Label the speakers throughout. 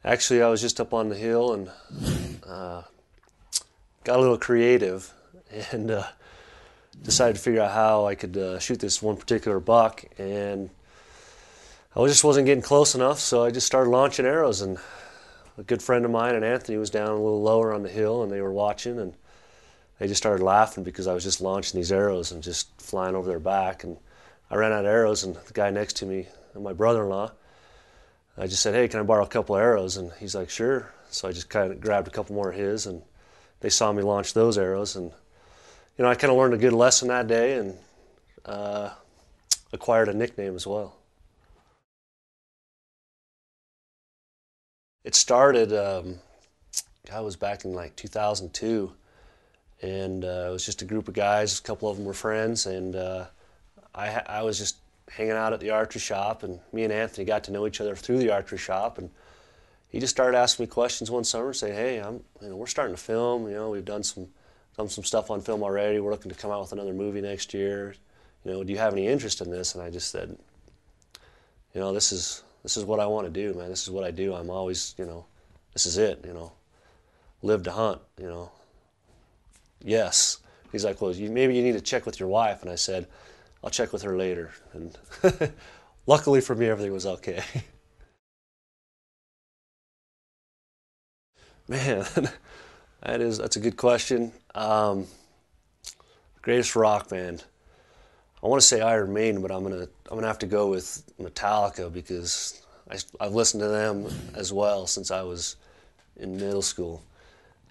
Speaker 1: Actually, I was just up on the hill and uh, got a little creative and decided to figure out how I could shoot this one particular buck. And I just wasn't getting close enough, so I just started launching arrows. And a good friend of mine and Anthony was down a little lower on the hill, and they were watching, and they just started laughing because I was just launching these arrows and just flying over their back. And I ran out of arrows, and the guy next to me, my brother-in-law, I just said, "Hey, can I borrow a couple of arrows?" And he's like, "Sure." So I just kind of grabbed a couple more of his, and they saw me launch those arrows. And I kind of learned a good lesson that day, and uh, acquired a nickname as well. It started, I was back in like 2002, and it was just a group of guys. A couple of them were friends, and I was just hanging out at the archery shop, and me and Anthony got to know each other through the archery shop, and he just started asking me questions one summer, saying, "Hey, we're starting to film. We've done some stuff on film already. We're looking to come out with another movie next year. Do you have any interest in this?" And I just said, this is what I want to do, man. This is what I do. I'm always, this is it. Live to hunt. Yes. He's like, "Well, maybe you need to check with your wife." And I said, "I'll check with her later." And luckily for me, everything was okay. Man, that's a good question. Greatest rock band. I want to say Iron Maiden, but I'm gonna have to go with Metallica because I've listened to them as well since I was in middle school,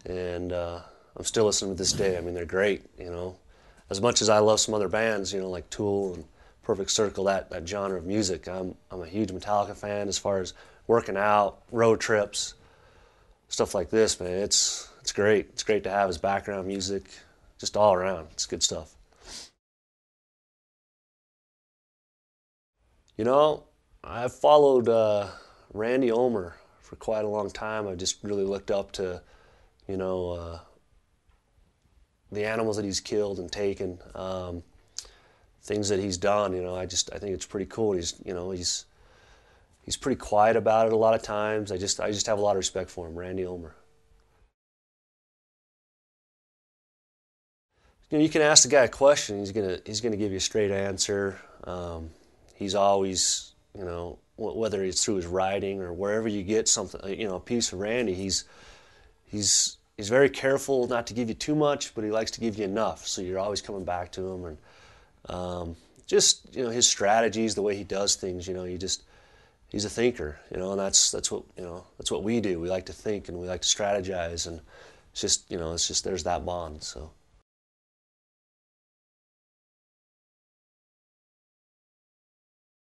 Speaker 1: and I'm still listening to this day. I mean, they're great. As much as I love some other bands, like Tool and Perfect Circle, that genre of music, I'm a huge Metallica fan. As far as working out, road trips, stuff like this, man, it's great. It's great to have as background music, just all around. It's good stuff. You know, I've followed Randy Ulmer for quite a long time. I've just really looked up to, you know, the animals that he's killed and taken, things that he's done. I think it's pretty cool. He's pretty quiet about it a lot of times. I just have a lot of respect for him, Randy Ulmer. You can ask the guy a question. He's gonna give you a straight answer. He's always, whether it's through his writing or wherever you get something, a piece of Randy, he's very careful not to give you too much, but he likes to give you enough. So you're always coming back to him, and just his strategies, the way he does things. He's a thinker, and that's what we do. We like to think and we like to strategize, and it's just there's that bond. So